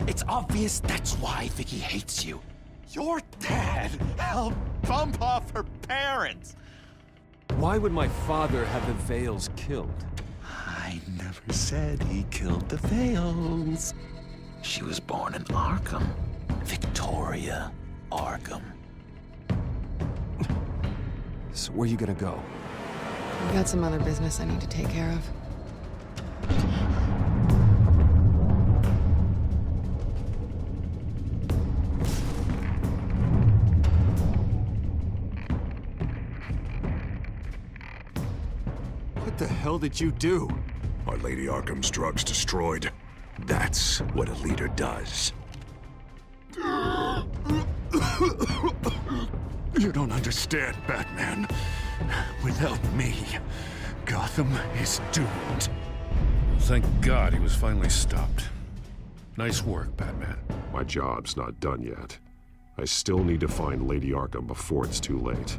It's obvious that's why Vicky hates you. Your dad helped bump off her parents. Why would my father have the Vales killed? I never said he killed the Vales. She was born in Arkham. Victoria Arkham. So where you gonna go? I've got some other business I need to take care of. What the hell did you do? Our Lady Arkham's drugs destroyed. That's what a leader does. You don't understand, Batman. Without me, Gotham is doomed. Thank God he was finally stopped. Nice work, Batman. My job's not done yet. I still need to find Lady Arkham before it's too late.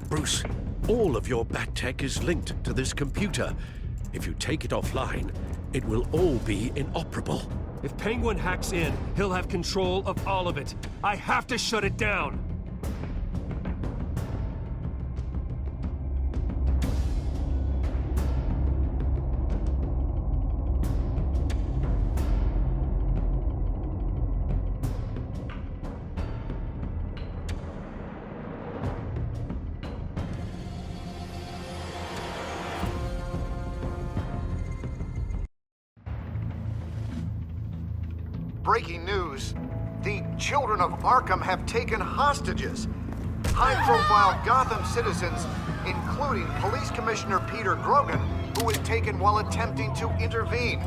Bruce, all of your Bat Tech is linked to this computer. If you take it offline, it will all be inoperable. If Penguin hacks in, he'll have control of all of it. I have to shut it down. Breaking news. The children of Arkham have taken hostages. High-profile Gotham citizens, including Police Commissioner Peter Grogan, who was taken while attempting to intervene.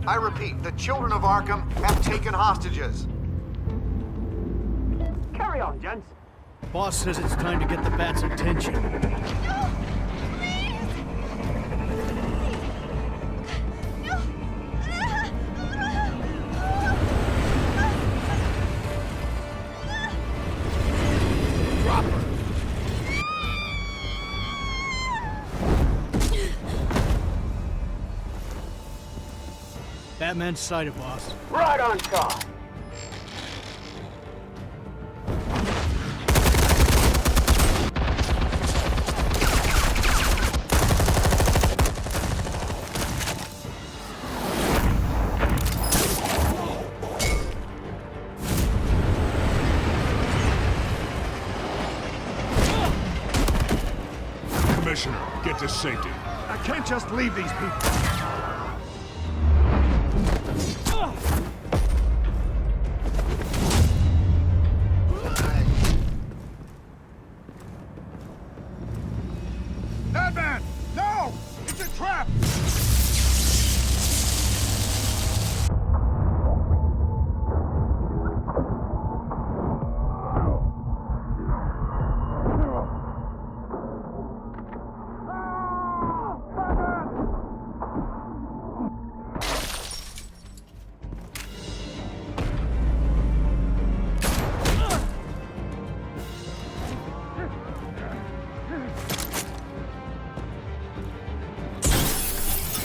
I repeat, the children of Arkham have taken hostages. Carry on, gents. Boss says it's time to get the Bat's attention. Batman's sighted, boss. Right on top. Commissioner, get to safety. I can't just leave these people. Batman! No! It's a trap!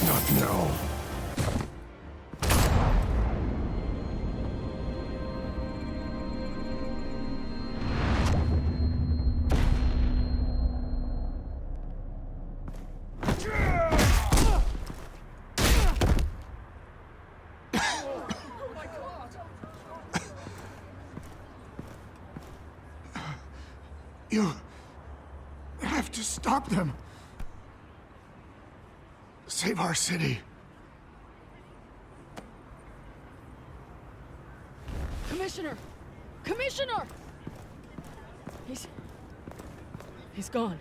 Not now. You have to stop them. Save our city. Commissioner! Commissioner! He's gone.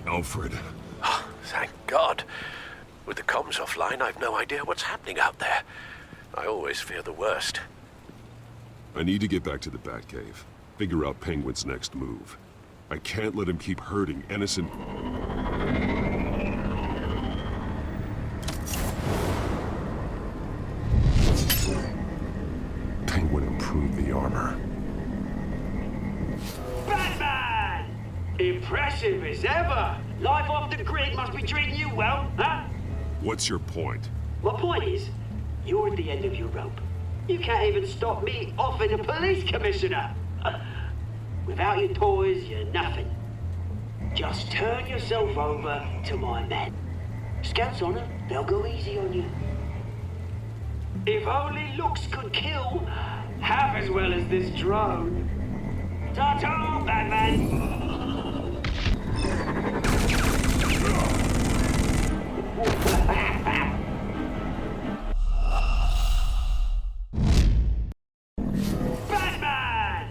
Alfred. Oh, thank God. With the comms offline, I've no idea what's happening out there. I always fear the worst. I need to get back to the Batcave. Figure out Penguin's next move. I can't let him keep hurting innocent... Penguin improved the armor. Batman! Impressive as ever. Life off the grid must be treating you well, huh? What's your point? My point is, you're at the end of your rope. You can't even stop me offing a police commissioner. Without your toys, you're nothing. Just turn yourself over to my men. Scouts on them, they'll go easy on you. If only looks could kill half as well as this drone. Ta-ta, Batman! Batman!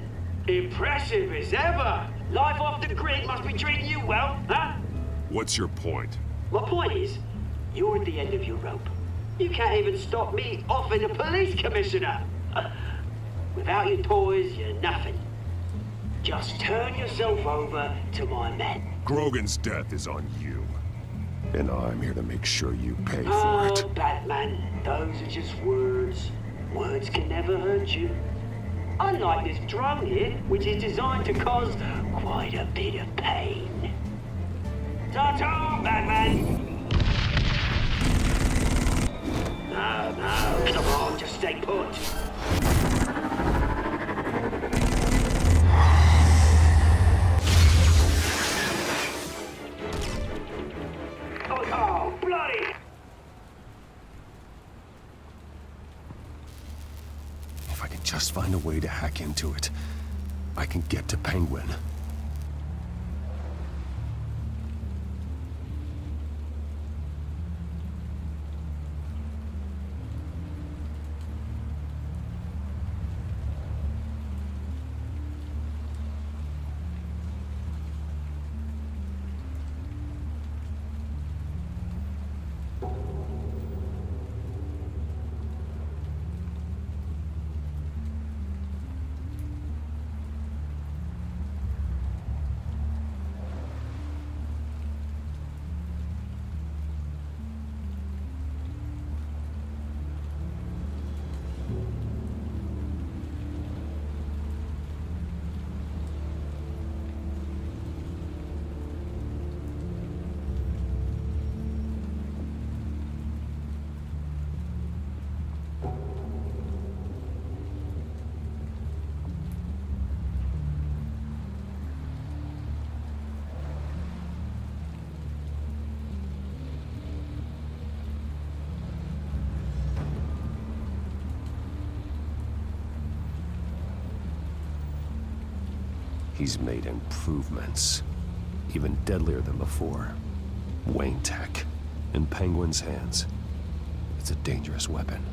Impressive as ever. Life off the grid must be treating you well, huh? What's your point? My point is, you're at the end of your rope. You can't even stop me offing a police commissioner. Without your toys, you're nothing. Just turn yourself over to my men. Grogan's death is on you. And I'm here to make sure you pay for Oh, it. Batman, those are just words. Words can never hurt you. Unlike this drone here, which is designed to cause quite a bit of pain. Ta-ta, Batman! No, come on, just stay put. Oh, bloody! If I can just find a way to hack into it, I can get to Penguin. He's made improvements, even deadlier than before. Wayne Tech, in Penguin's hands. It's a dangerous weapon.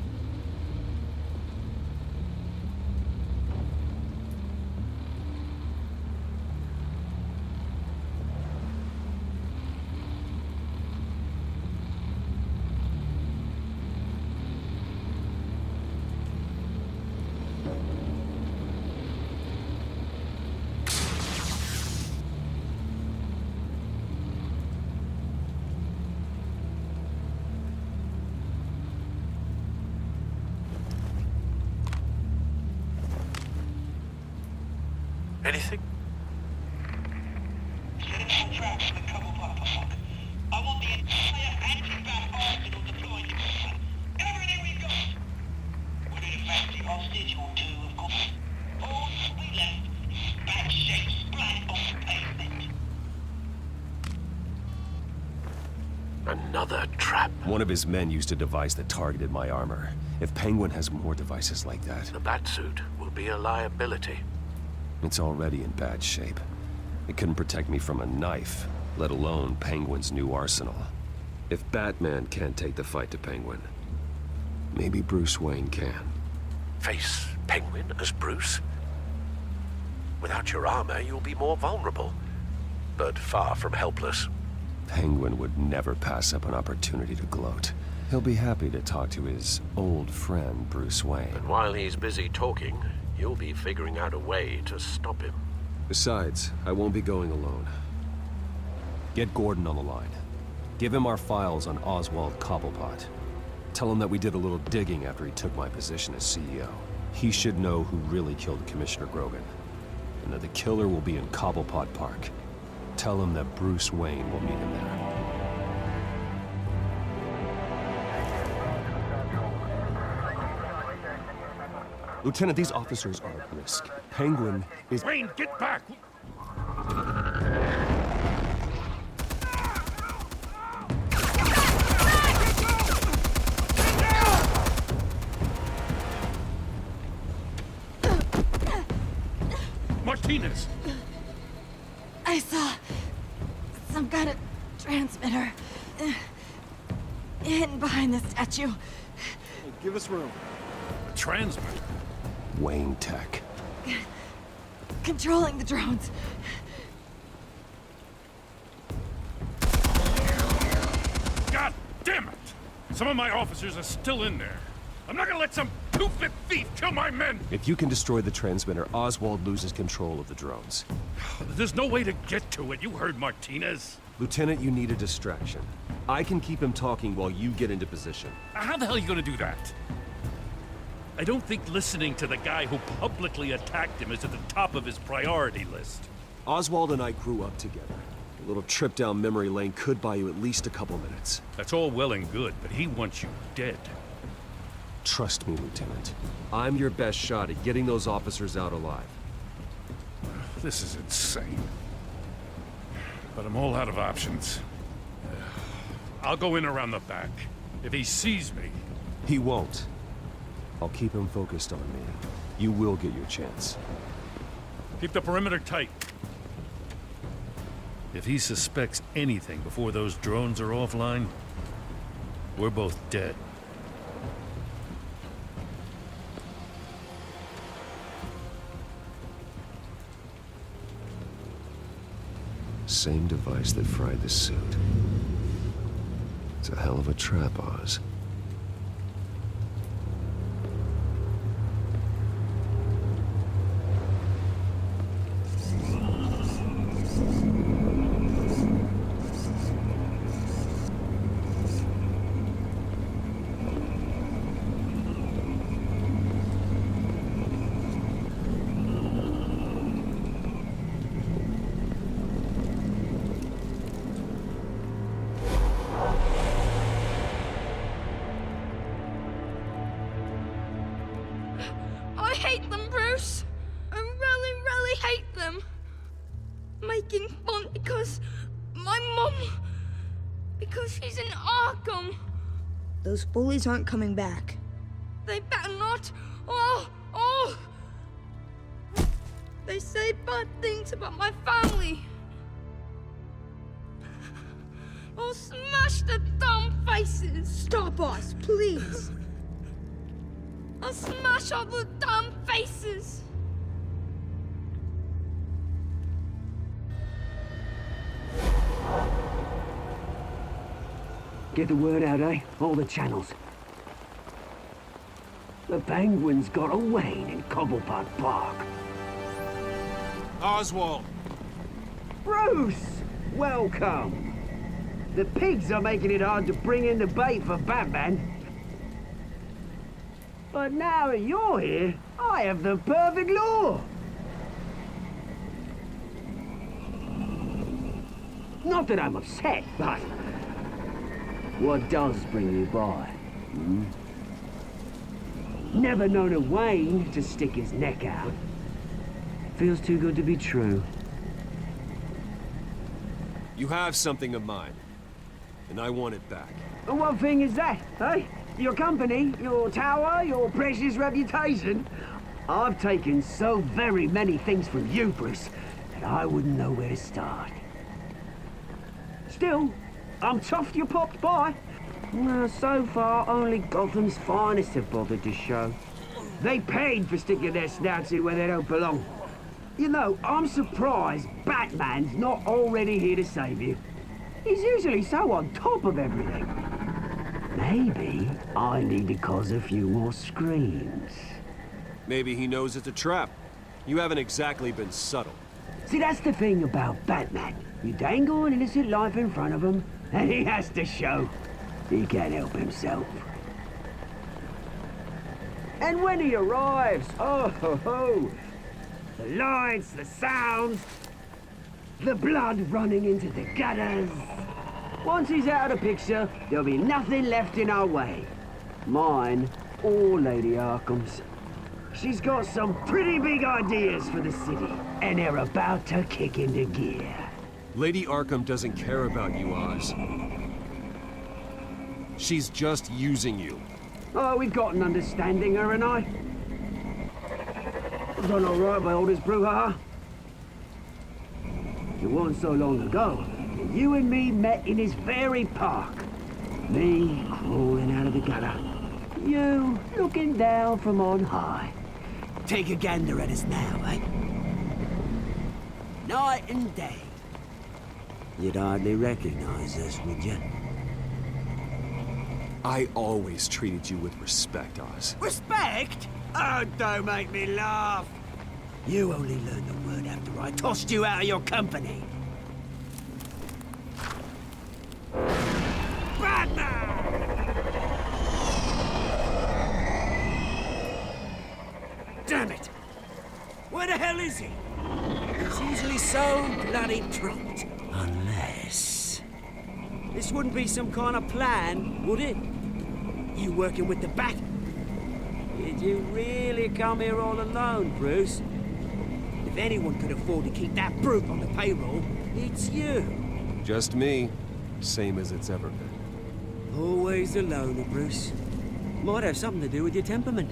Anything? I want the entire anti-bat arsenal deployed. Everything we've got. We're in a fancy hostage or two, of course. All we left is bad shape splat on the pavement. Another trap. One of his men used a device that targeted my armor. If Penguin has more devices like that... The Batsuit will be a liability. It's already in bad shape. It couldn't protect me from a knife, let alone Penguin's new arsenal. If Batman can't take the fight to Penguin, maybe Bruce Wayne can. Face Penguin as Bruce? Without your armor, you'll be more vulnerable, but far from helpless. Penguin would never pass up an opportunity to gloat. He'll be happy to talk to his old friend, Bruce Wayne. And while he's busy talking, you'll be figuring out a way to stop him. Besides, I won't be going alone. Get Gordon on the line. Give him our files on Oswald Cobblepot. Tell him that we did a little digging after he took my position as CEO. He should know who really killed Commissioner Grogan, and that the killer will be in Cobblepot Park. Tell him that Bruce Wayne will meet him there. Lieutenant, these officers are at risk. Penguin is— Wayne, get back! Martinez! I saw some kind of transmitter hidden behind the statue. Give us room. A transmitter? Wayne Tech. Controlling the drones. God damn it! Some of my officers are still in there. I'm not gonna let some two-bit thief kill my men! If you can destroy the transmitter, Oswald loses control of the drones. There's no way to get to it. You heard Martinez. Lieutenant, you need a distraction. I can keep him talking while you get into position. How the hell are you gonna do that? I don't think listening to the guy who publicly attacked him is at the top of his priority list. Oswald and I grew up together. A little trip down memory lane could buy you at least a couple minutes. That's all well and good, but he wants you dead. Trust me, Lieutenant. I'm your best shot at getting those officers out alive. This is insane. But I'm all out of options. I'll go in around the back. If he sees me... He won't. I'll keep him focused on me. You will get your chance. Keep the perimeter tight. If he suspects anything before those drones are offline, we're both dead. Same device that fried the suit. It's a hell of a trap, Oz. I hate them, Bruce. I really, really hate them. Making fun because my mom... because she's in Arkham. Those bullies aren't coming back. They better not. They say bad things about my family. I'll smash the dumb faces. Stop us, please. I'll smash all the damn faces! Get the word out, eh? All the channels. The Penguin's got a Wayne in Cobblepot Park. Oswald! Bruce! Welcome! The pigs are making it hard to bring in the bait for Batman. But now that you're here, I have the perfect lure! Not that I'm upset, but... what does bring you by? Never known a Wayne to stick his neck out. Feels too good to be true. You have something of mine, and I want it back. And what thing is that, eh? Your company, your tower, your precious reputation? I've taken so very many things from you, Bruce, that I wouldn't know where to start. Still, I'm chuffed you popped by. So far, only Gotham's finest have bothered to show. They paid for sticking their snouts in where they don't belong. You know, I'm surprised Batman's not already here to save you. He's usually so on top of everything. Maybe I need to cause a few more screams. Maybe he knows it's a trap. You haven't exactly been subtle. See, that's the thing about Batman. You dangle an innocent life in front of him, and he has to show he can't help himself. And when he arrives, oh ho ho! The lights, the sounds, the blood running into the gutters. Once he's out of the picture, there'll be nothing left in our way. Mine or Lady Arkham's. She's got some pretty big ideas for the city, and they're about to kick into gear. Lady Arkham doesn't care about you, Oz. She's just using you. Oh, we've got an understanding, her and I. Done all right by all this brouhaha. It wasn't so long ago that you and me met in this very park. Me crawling out of the gutter. You looking down from on high. Take a gander at us now, eh? Night and day. You'd hardly recognize us, would you? I always treated you with respect, Oz. Respect? Oh, don't make me laugh. You only learned the word after I tossed you out of your company. Batman! Damn it! Where the hell is he? He's usually so bloody prompt. Unless... This wouldn't be some kind of plan, would it? You working with the Bat? Did you really come here all alone, Bruce? If anyone could afford to keep that brute on the payroll, it's you. Just me. Same as it's ever been. Always a loner, Bruce. Might have something to do with your temperament.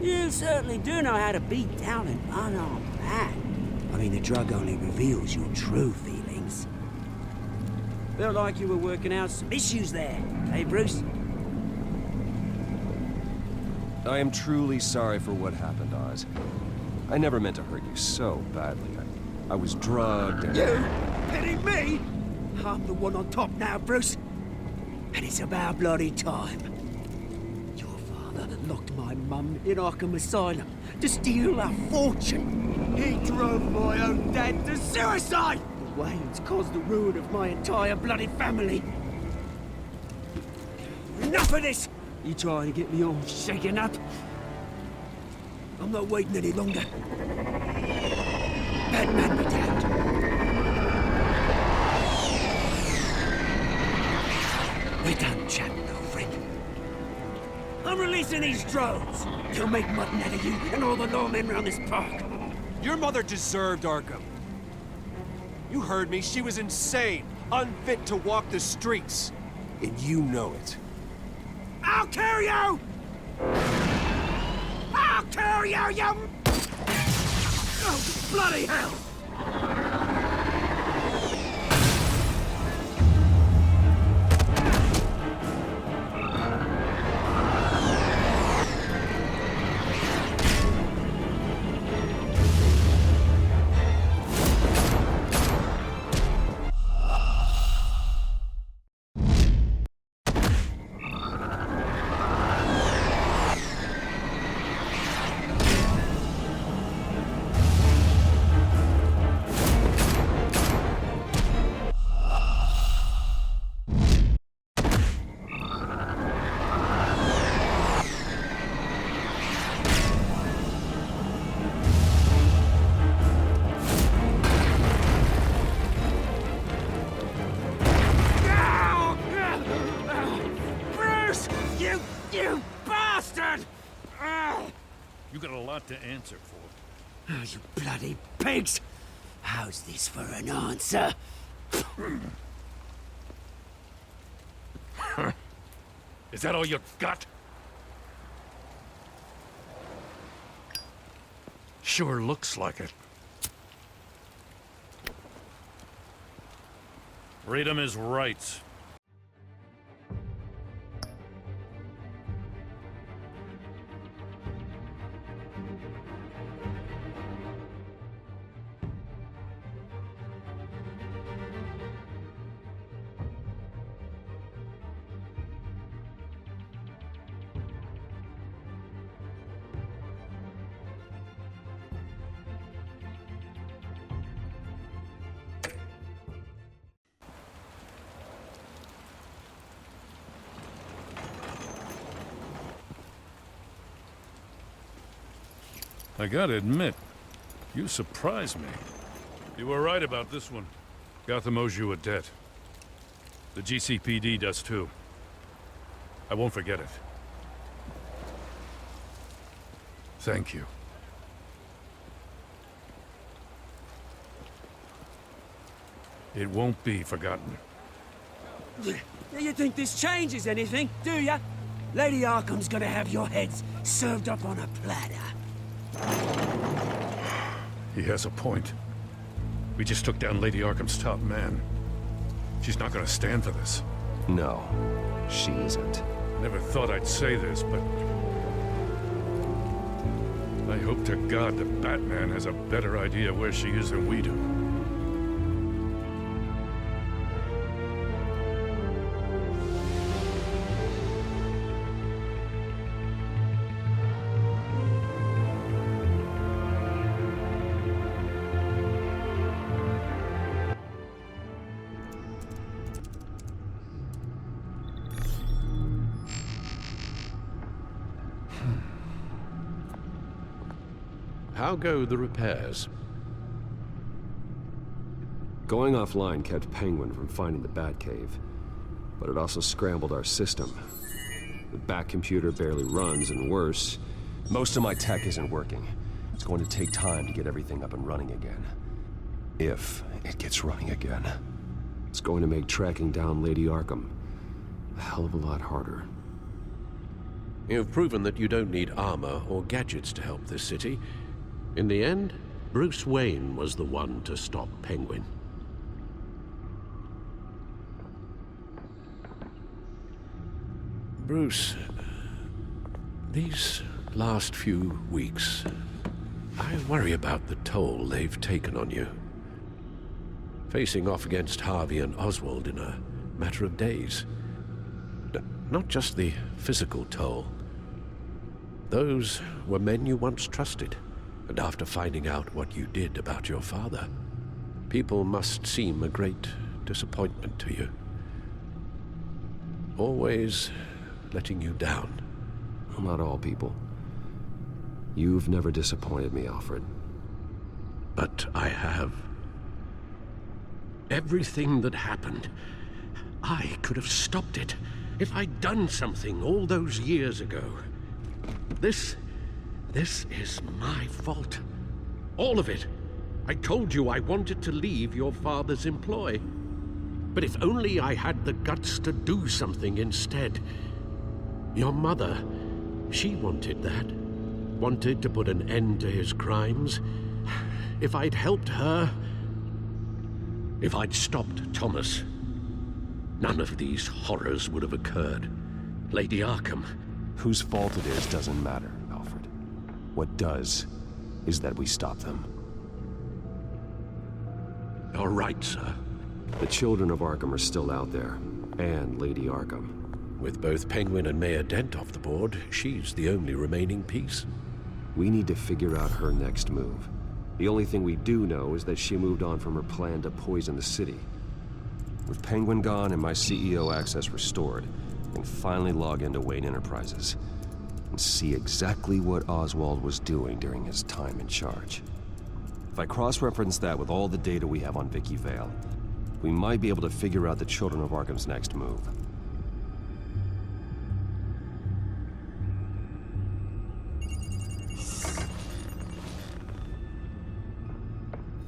You certainly do know how to beat down an unarmed man. I mean, the drug only reveals your true feelings. Felt like you were working out some issues there, hey, Bruce? I am truly sorry for what happened, Oz. I never meant to hurt you so badly. I was drugged and... You? Pitying me? I'm the one on top now, Bruce. And it's about bloody time. Your father locked my mum in Arkham Asylum to steal a fortune. He drove my own dad to suicide! The Waynes caused the ruin of my entire bloody family. Enough of this! You trying to get me all shaken up? I'm not waiting any longer. Batman be damned. We're done chatting, old friend. I'm releasing these drones. You'll make mutton out of you and all the lawmen around this park. Your mother deserved Arkham. You heard me. She was insane, unfit to walk the streets. And you know it. I'll kill you! I'll kill you, you... Oh, bloody hell! You bastard! You got a lot to answer for. Oh, you bloody pigs! How's this for an answer? Is that all you got? Sure looks like it. Read him his rights. I gotta admit, you surprised me. You were right about this one. Gotham owes you a debt. The GCPD does too. I won't forget it. Thank you. It won't be forgotten. You think this changes anything, do ya? Lady Arkham's gonna have your heads served up on a platter. He has a point. We just took down Lady Arkham's top man. She's not gonna stand for this. No, she isn't. Never thought I'd say this, but I hope to God that Batman has a better idea where she is than we do. How go the repairs? Going offline kept Penguin from finding the Batcave, but it also scrambled our system. The Bat computer barely runs, and worse, most of my tech isn't working. It's going to take time to get everything up and running again. If it gets running again. It's going to make tracking down Lady Arkham a hell of a lot harder. You've proven that you don't need armor or gadgets to help this city. In the end, Bruce Wayne was the one to stop Penguin. Bruce, these last few weeks, I worry about the toll they've taken on you. Facing off against Harvey and Oswald in a matter of days. Not just the physical toll. Those were men you once trusted. And after finding out what you did about your father, people must seem a great disappointment to you. Always letting you down. Well, not all people. You've never disappointed me, Alfred. But I have. Everything that happened, I could have stopped it if I'd done something all those years ago. This is my fault. All of it. I told you I wanted to leave your father's employ. But if only I had the guts to do something instead. Your mother, she wanted that. Wanted to put an end to his crimes. If I'd helped her, if I'd stopped Thomas, none of these horrors would have occurred. Lady Arkham. Whose fault it is doesn't matter, Alfred. What does is that we stop them. All right, sir. The children of Arkham are still out there, and Lady Arkham. With both Penguin and Mayor Dent off the board, she's the only remaining piece. We need to figure out her next move. The only thing we do know is that she moved on from her plan to poison the city. With Penguin gone and my CEO access restored, I can finally log into Wayne Enterprises and see exactly what Oswald was doing during his time in charge. If I cross-reference that with all the data we have on Vicky Vale, we might be able to figure out the Children of Arkham's next move.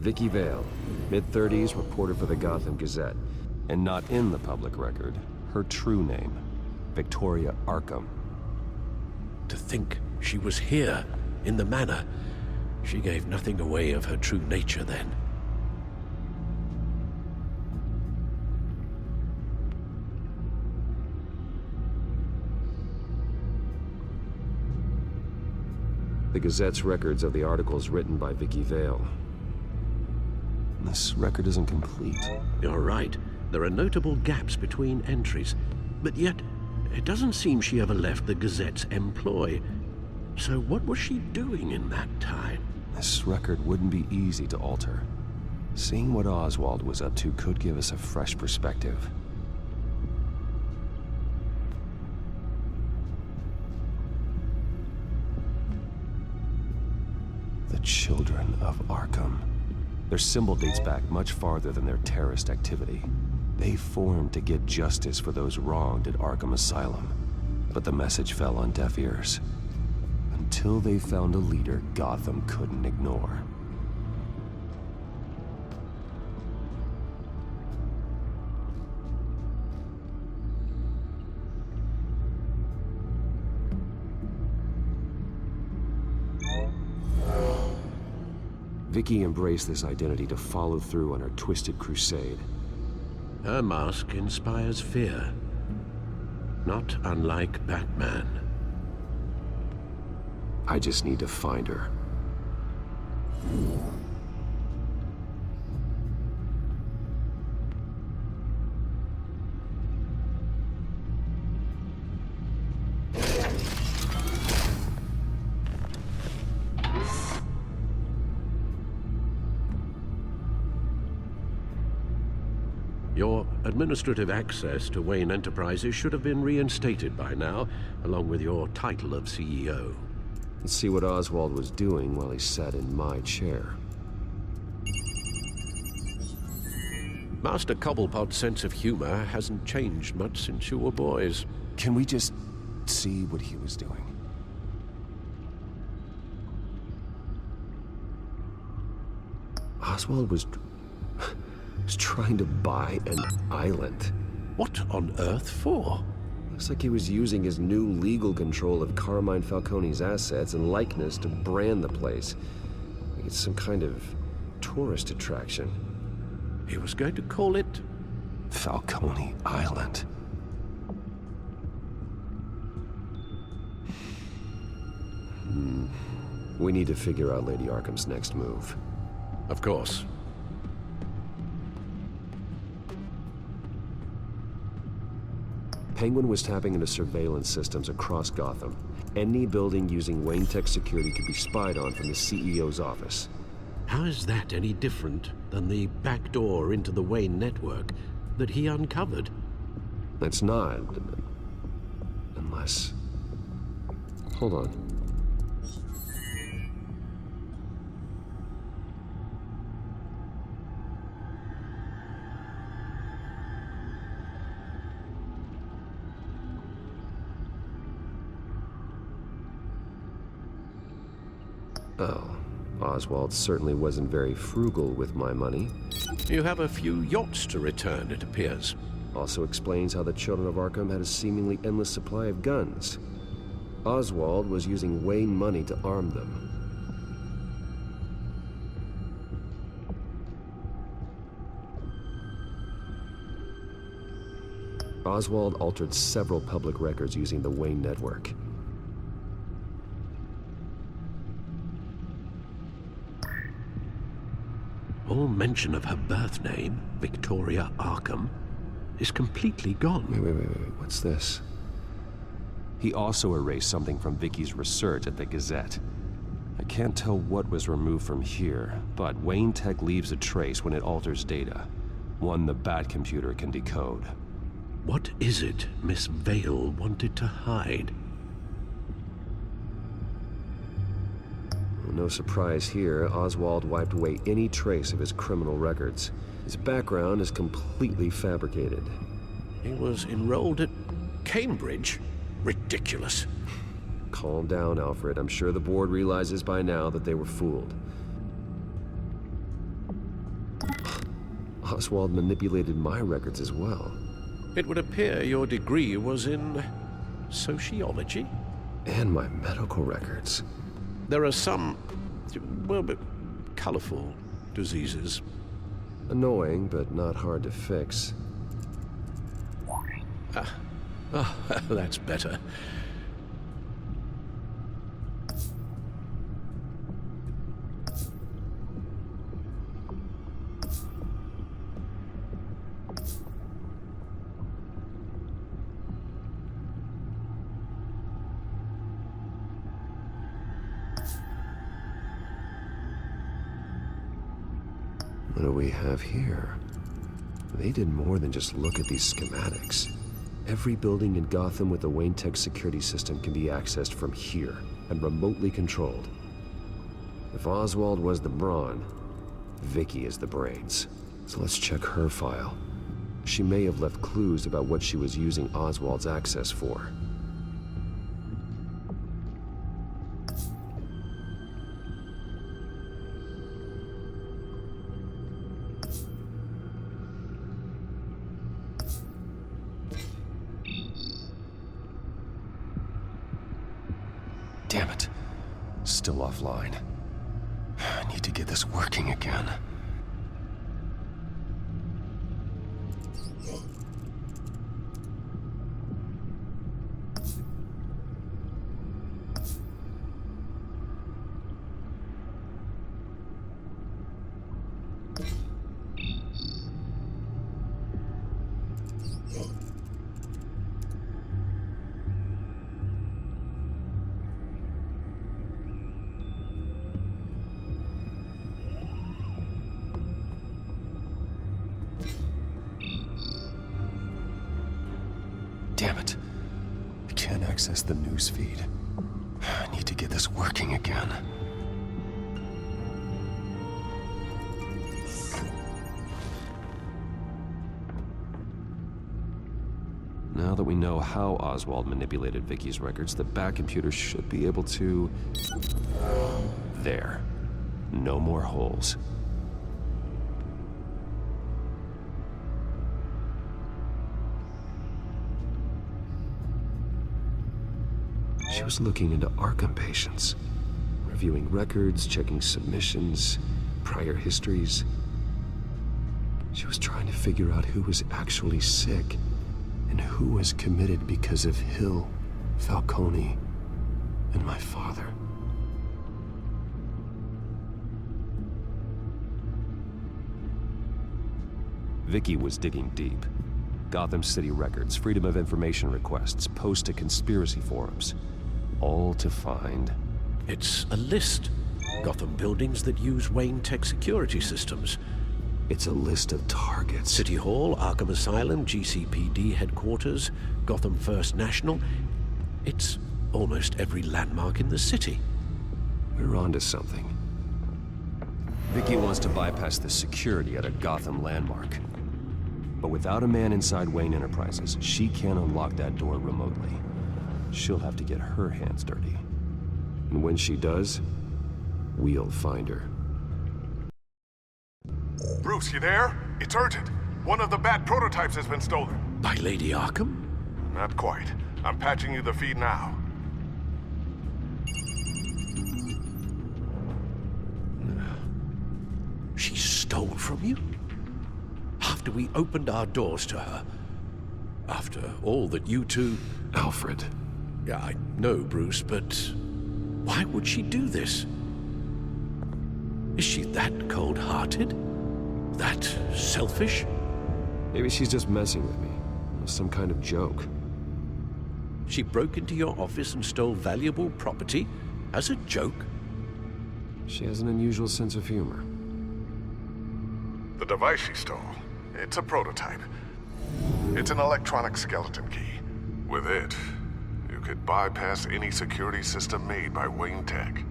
Vicky Vale, mid-30s, reporter for the Gotham Gazette, and not in the public record, her true name, Victoria Arkham. To think she was here, in the manor. She gave nothing away of her true nature then. The Gazette's records of the articles written by Vicky Vale. This record isn't complete. You're right. There are notable gaps between entries. But yet, it doesn't seem she ever left the Gazette's employ. So what was she doing in that time? This record wouldn't be easy to alter. Seeing what Oswald was up to could give us a fresh perspective. Children of Arkham. Their symbol dates back much farther than their terrorist activity. They formed to get justice for those wronged at Arkham Asylum. But the message fell on deaf ears. Until they found a leader Gotham couldn't ignore. Vicky embraced this identity to follow through on her twisted crusade. Her mask inspires fear. Not unlike Batman. I just need to find her. Your administrative access to Wayne Enterprises should have been reinstated by now, along with your title of CEO. Let's see what Oswald was doing while he sat in my chair. Master Cobblepot's sense of humor hasn't changed much since you were boys. Can we just see what he was doing? Oswald was trying to buy an island. What on earth for? Looks like he was using his new legal control of Carmine Falcone's assets and likeness to brand the place. Like it's some kind of tourist attraction. He was going to call it Falcone Island. We need to figure out Lady Arkham's next move. Of course. Penguin was tapping into surveillance systems across Gotham. Any building using Wayne Tech security could be spied on from the CEO's office. How is that any different than the back door into the Wayne network that he uncovered? It's not. Unless... Hold on. Oh, Oswald certainly wasn't very frugal with my money. You have a few yachts to return, it appears. Also explains how the Children of Arkham had a seemingly endless supply of guns. Oswald was using Wayne money to arm them. Oswald altered several public records using the Wayne network. All mention of her birth name, Victoria Arkham, is completely gone. Wait. What's this? He also erased something from Vicky's research at the Gazette. I can't tell what was removed from here, but Wayne Tech leaves a trace when it alters data. One the Bat computer can decode. What is it Miss Vale wanted to hide? No surprise here, Oswald wiped away any trace of his criminal records. His background is completely fabricated. He was enrolled at Cambridge? Ridiculous. Calm down, Alfred. I'm sure the board realizes by now that they were fooled. Oswald manipulated my records as well. It would appear your degree was in sociology? And my medical records. There are some, well, colorful diseases. Annoying, but not hard to fix. That's better. What do we have here? They did more than just look at these schematics. Every building in Gotham with the Wayne Tech security system can be accessed from here and remotely controlled. If Oswald was the brawn, Vicky is the brains. So let's check her file. She may have left clues about what she was using Oswald's access for. Damn it. Still offline. I need to get this working again. Damn it. I can't access the news feed. I need to get this working again. Now that we know how Oswald manipulated Vicky's records, the back computer should be able to... There. No more holes. She was looking into Arkham patients, reviewing records, checking submissions, prior histories. She was trying to figure out who was actually sick and who was committed because of Hill, Falcone, and my father. Vicky was digging deep. Gotham City records, Freedom of Information requests, posts to conspiracy forums. All to find... It's a list. Gotham buildings that use Wayne Tech security systems. It's a list of targets. City Hall, Arkham Asylum, GCPD headquarters, Gotham First National. It's almost every landmark in the city. We're onto something. Vicky wants to bypass the security at a Gotham landmark. But without a man inside Wayne Enterprises, she can't unlock that door remotely. She'll have to get her hands dirty. And when she does, we'll find her. Bruce, you there? It's urgent. One of the Bat prototypes has been stolen. By Lady Arkham? Not quite. I'm patching you the feed now. She stole from you? After we opened our doors to her? After all that you two... Alfred. Yeah, I know, Bruce, but why would she do this? Is she that cold-hearted? That selfish? Maybe she's just messing with me. Some kind of joke. She broke into your office and stole valuable property as a joke? She has an unusual sense of humor. The device she stole, it's a prototype. It's an electronic skeleton key. With it, you could bypass any security system made by Wayne Tech.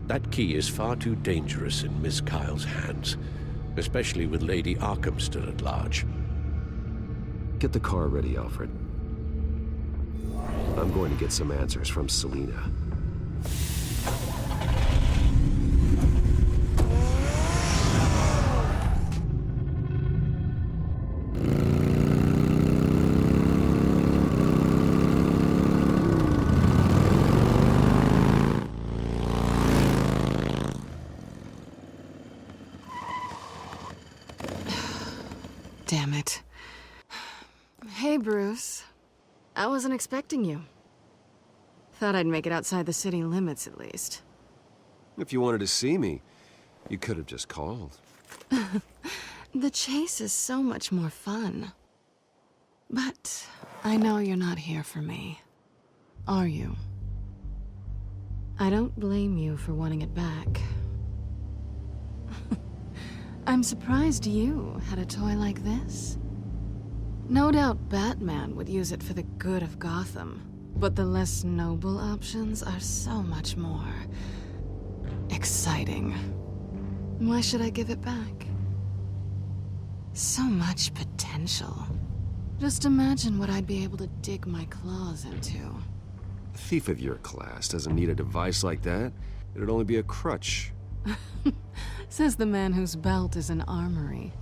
That key is far too dangerous in Miss Kyle's hands, especially with Lady Arkham still at large. Get the car ready, Alfred. I'm going to get some answers from Selina. Damn it. Hey, Bruce. I wasn't expecting you. Thought I'd make it outside the city limits, at least. If you wanted to see me, you could have just called. The chase is so much more fun. But I know you're not here for me. Are you? I don't blame you for wanting it back. I'm surprised you had a toy like this. No doubt Batman would use it for the good of Gotham, but the less noble options are so much more exciting. Why should I give it back? So much potential. Just imagine what I'd be able to dig my claws into. A thief of your class doesn't need a device like that. It'd only be a crutch. Says the man whose belt is an armory.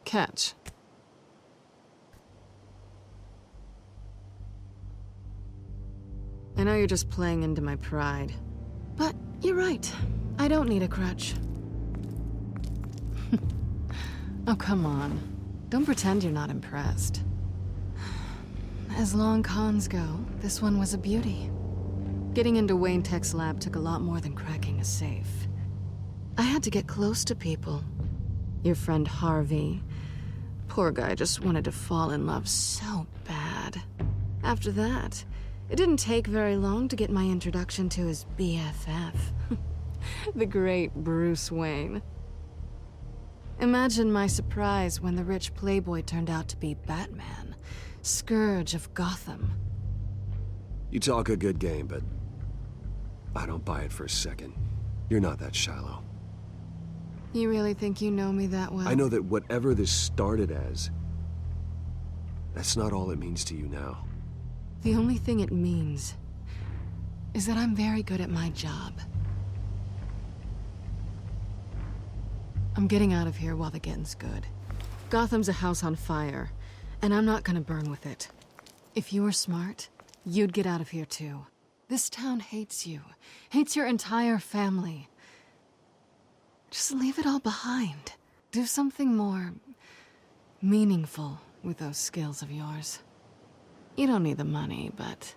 Catch. I know you're just playing into my pride, but you're right. I don't need a crutch. Oh, come on. Don't pretend you're not impressed. As long cons go, this one was a beauty. Getting into Wayne Tech's lab took a lot more than cracking a safe. I had to get close to people. Your friend Harvey. Poor guy just wanted to fall in love so bad. After that, it didn't take very long to get my introduction to his BFF. The great Bruce Wayne. Imagine my surprise when the rich playboy turned out to be Batman, Scourge of Gotham. You talk a good game, but I don't buy it for a second. You're not that shallow. You really think you know me that well? I know that whatever this started as, that's not all it means to you now. The only thing it means is that I'm very good at my job. I'm getting out of here while the getting's good. Gotham's a house on fire, and I'm not gonna burn with it. If you were smart, you'd get out of here too. This town hates you, hates your entire family. Just leave it all behind. Do something more meaningful with those skills of yours. You don't need the money, but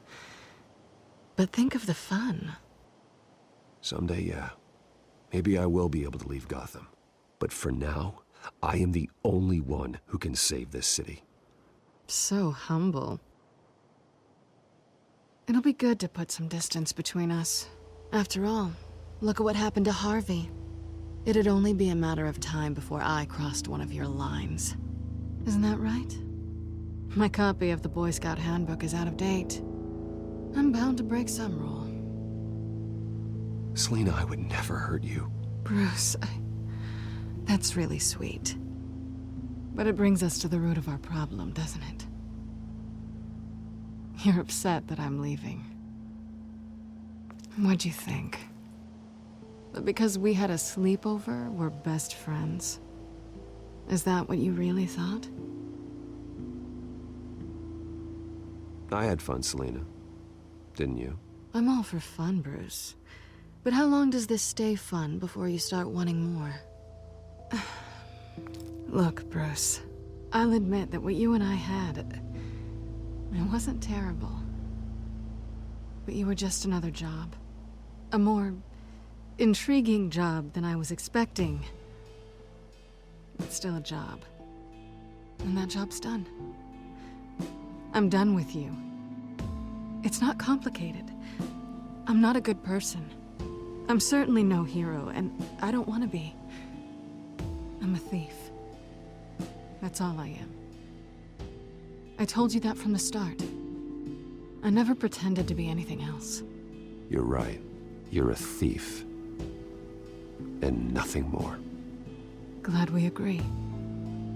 think of the fun. Someday, yeah. Maybe I will be able to leave Gotham. But for now, I am the only one who can save this city. So humble. It'll be good to put some distance between us. After all, look at what happened to Harvey. It'd only be a matter of time before I crossed one of your lines. Isn't that right? My copy of the Boy Scout Handbook is out of date. I'm bound to break some rule. Selina, I would never hurt you. Bruce, that's really sweet. But it brings us to the root of our problem, doesn't it? You're upset that I'm leaving. What'd you think? That because we had a sleepover, we're best friends? Is that what you really thought? I had fun, Selina. Didn't you? I'm all for fun, Bruce. But how long does this stay fun before you start wanting more? Look, Bruce. I'll admit that what you and I had, it wasn't terrible. But you were just another job. A more intriguing job than I was expecting. But still a job. And that job's done. I'm done with you. It's not complicated. I'm not a good person. I'm certainly no hero, and I don't want to be. I'm a thief. That's all I am. I told you that from the start. I never pretended to be anything else. You're right. You're a thief. And nothing more. Glad we agree.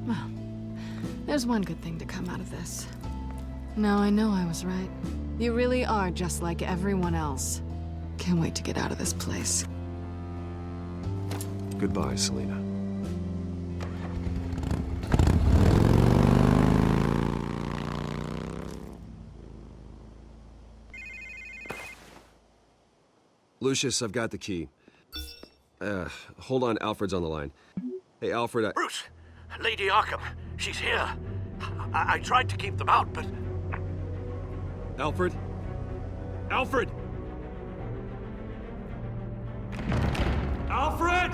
Well, there's one good thing to come out of this. Now I know I was right. You really are just like everyone else. Can't wait to get out of this place. Goodbye, Selina. Lucius, I've got the key. Hold on, Alfred's on the line. Hey, Alfred, Bruce! Lady Arkham, she's here. I tried to keep them out, but... Alfred? Alfred! Alfred!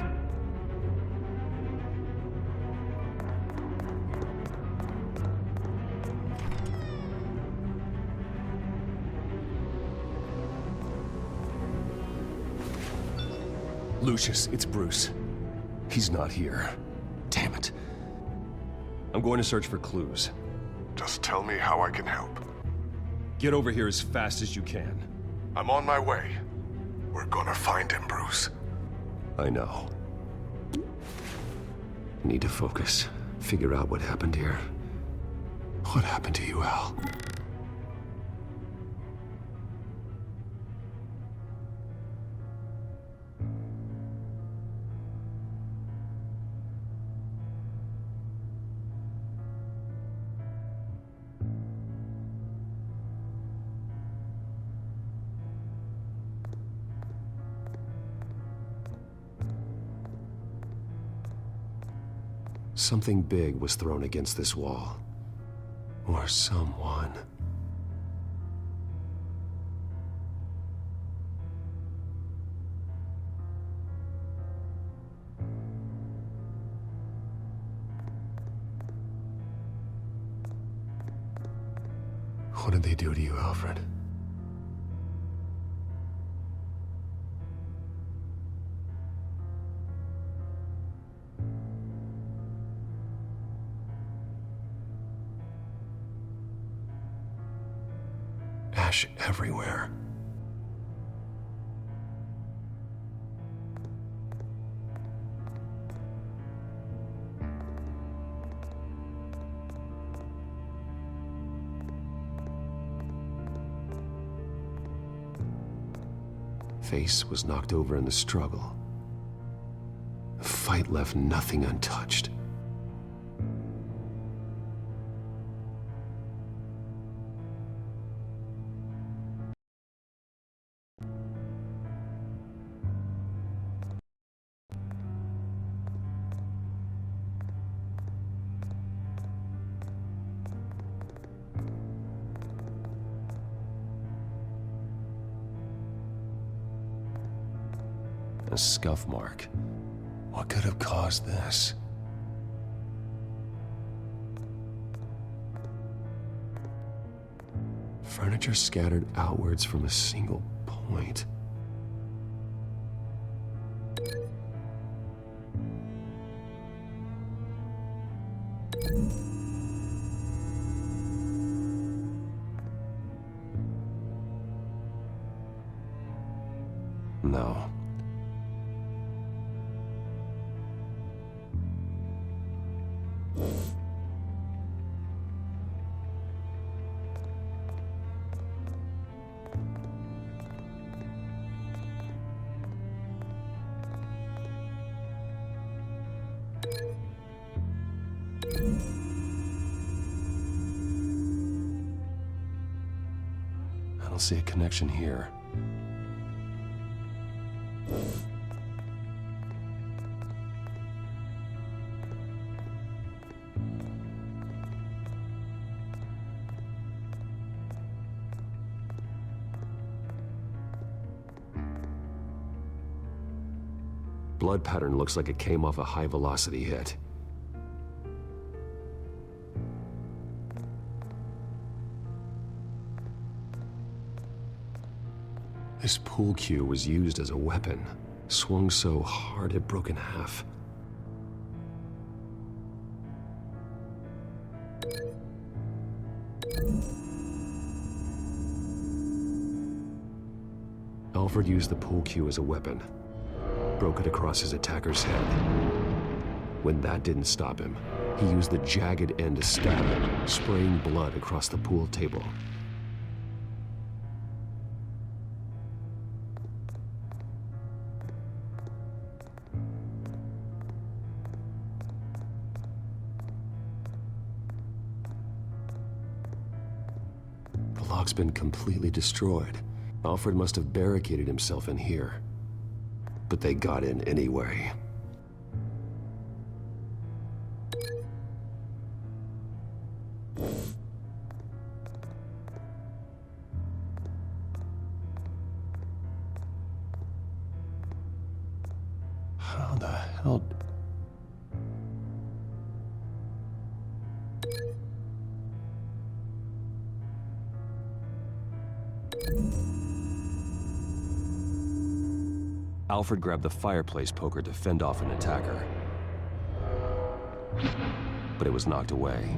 Lucius, it's Bruce. He's not here. Damn it. I'm going to search for clues. Just tell me how I can help. Get over here as fast as you can. I'm on my way. We're gonna find him, Bruce. I know. Need to focus. Figure out what happened here. What happened to you, Al? Something big was thrown against this wall. Or someone. What did they do to you, Alfred? Ash everywhere. Face was knocked over in the struggle. The fight left nothing untouched. A scuff mark. What could have caused this? Furniture scattered outwards from a single point. No. I don't see a connection here. Blood pattern looks like it came off a high-velocity hit. This pool cue was used as a weapon, swung so hard it broke in half. Alfred used the pool cue as a weapon, broke it across his attacker's head. When that didn't stop him, he used the jagged end to stab him, spraying blood across the pool table. The lock's been completely destroyed. Alfred must have barricaded himself in here. But they got in anyway. How the hell... Alfred grabbed the fireplace poker to fend off an attacker. But it was knocked away.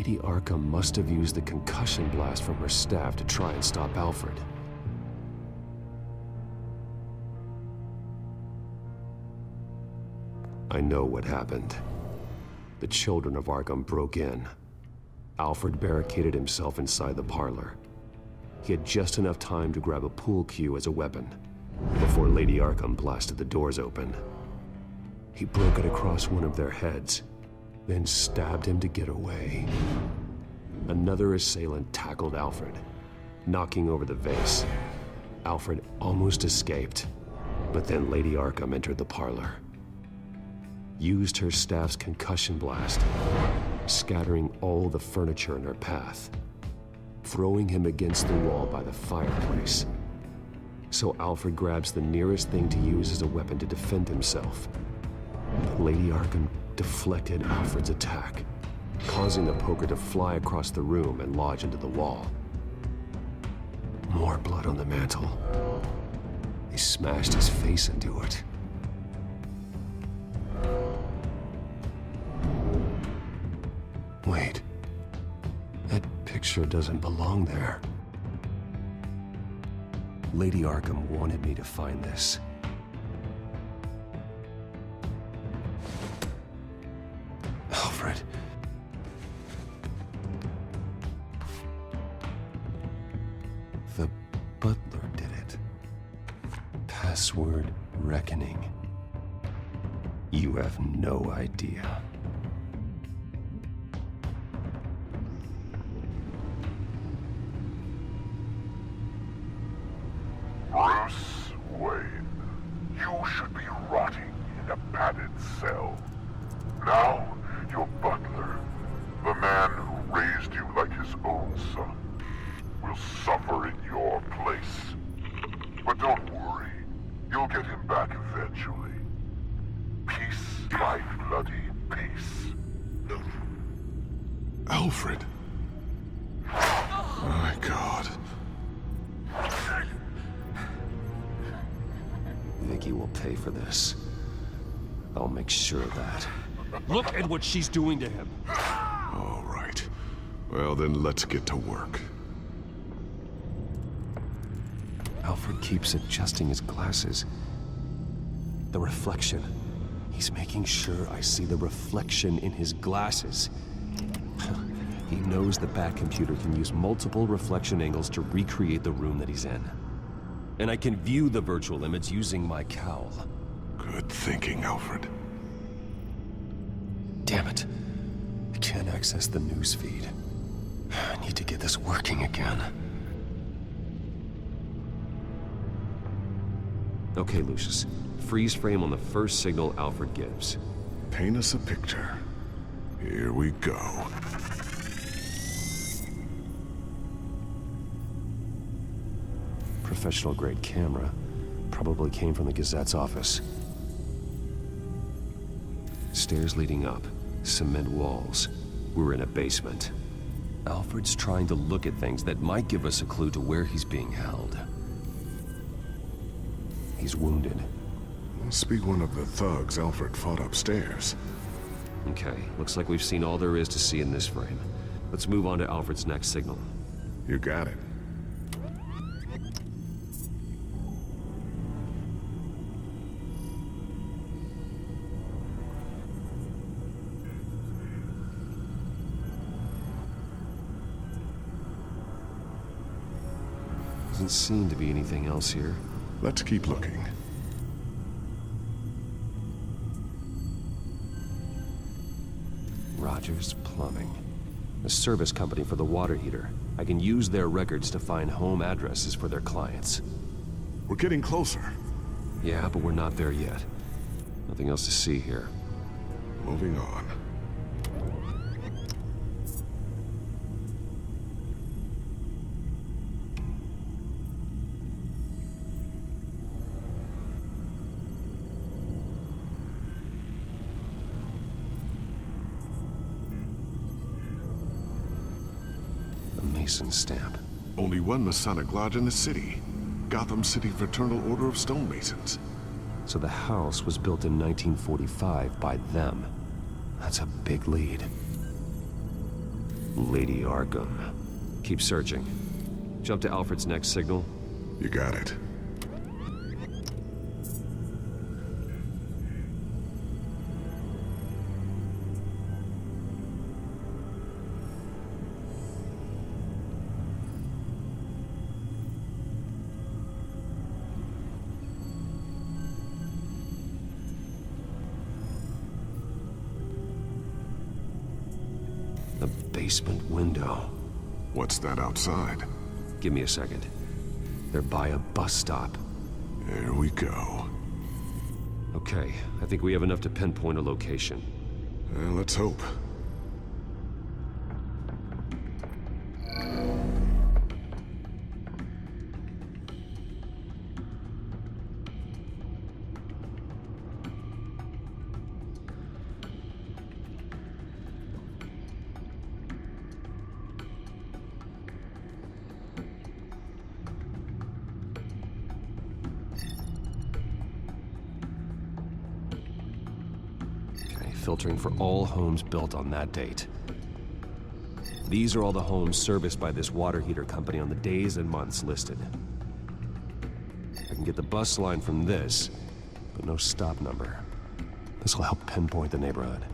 Lady Arkham must have used the concussion blast from her staff to try and stop Alfred. I know what happened. The children of Arkham broke in. Alfred barricaded himself inside the parlor. He had just enough time to grab a pool cue as a weapon before Lady Arkham blasted the doors open. He broke it across one of their heads, then stabbed him to get away. Another assailant tackled Alfred, knocking over the vase. Alfred almost escaped, but then Lady Arkham entered the parlor, used her staff's concussion blast, scattering all the furniture in her path, throwing him against the wall by the fireplace. So Alfred grabs the nearest thing to use as a weapon to defend himself. But Lady Arkham deflected Alfred's attack, causing the poker to fly across the room and lodge into the wall. More blood on the mantel. They smashed his face into it. Wait. That picture doesn't belong there. Lady Arkham wanted me to find this. Alfred. The butler did it. Password reckoning. You have no idea. Bruce Wayne, you should be rotting in a padded cell. Now, your butler, the man who raised you like his own son, will suffer in your place. But don't worry, you'll get him back eventually. Peace, my bloody peace. Alfred. My God. Vicky will pay for this. I'll make sure of that. Look at what she's doing to him. All right. Well, then let's get to work. Alfred keeps adjusting his glasses. The reflection. He's making sure I see the reflection in his glasses. He knows the Batcomputer can use multiple reflection angles to recreate the room that he's in. And I can view the virtual image using my cowl. Good thinking, Alfred. Damn it. I can't access the news feed. I need to get this working again. Okay, Lucius. Freeze frame on the first signal Alfred gives. Paint us a picture. Here we go. Professional-grade camera. Probably came from the Gazette's office. Stairs leading up. Cement walls. We're in a basement. Alfred's trying to look at things that might give us a clue to where he's being held. He's wounded. Must be one of the thugs Alfred fought upstairs. Okay, looks like we've seen all there is to see in this frame. Let's move on to Alfred's next signal. You got it. Doesn't seem to be anything else here. Let's keep looking. Rogers Plumbing. A service company for the water heater. I can use their records to find home addresses for their clients. We're getting closer. Yeah, but we're not there yet. Nothing else to see here. Moving on. Mason stamp. Only one Masonic lodge in the city. Gotham City Fraternal Order of Stonemasons. So the house was built in 1945 by them. That's a big lead. Lady Arkham. Keep searching. Jump to Alfred's next signal. You got it. The basement window. What's that outside? Give me a second. They're by a bus stop. Here we go. Okay, I think we have enough to pinpoint a location. Let's hope. Filtering for all homes built on that date. These are all the homes serviced by this water heater company on the days and months listed. I can get the bus line from this, but no stop number. This will help pinpoint the neighborhood.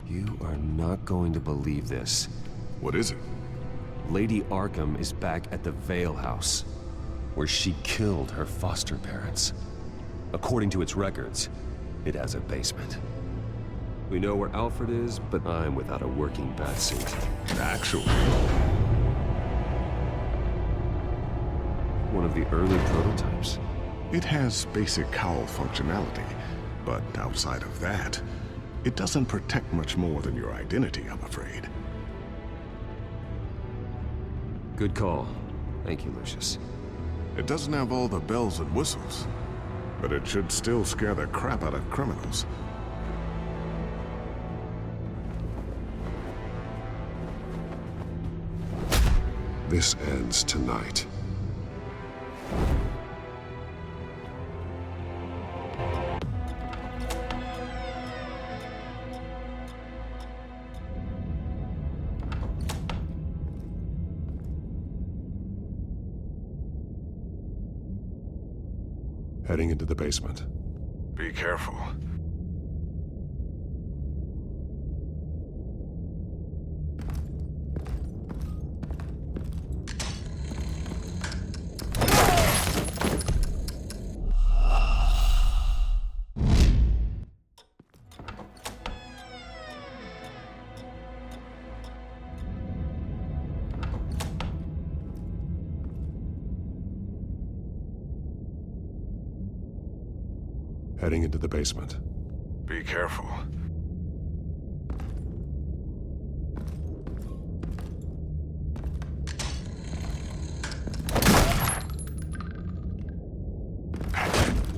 You are not going to believe this. What is it? Lady Arkham is back at the Vale House, where she killed her foster parents. According to its records, it has a basement. We know where Alfred is, but I'm without a working batsuit. Actually. One of the early prototypes. It has basic cowl functionality, but outside of that, it doesn't protect much more than your identity, I'm afraid. Good call. Thank you, Lucius. It doesn't have all the bells and whistles, but it should still scare the crap out of criminals. This ends tonight. Heading into the basement. Be careful. Heading into the basement. Be careful.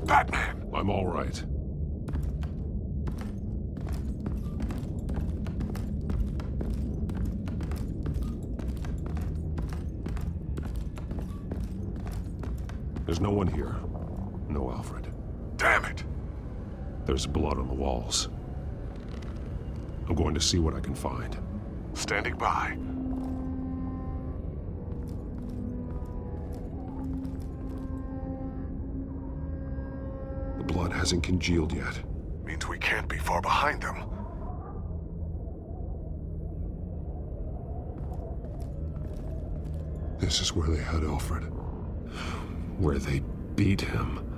Batman! I'm all right. There's no one here. No Alfred. Damn it! There's blood on the walls. I'm going to see what I can find. Standing by. The blood hasn't congealed yet. Means we can't be far behind them. This is where they had Alfred. Where they beat him.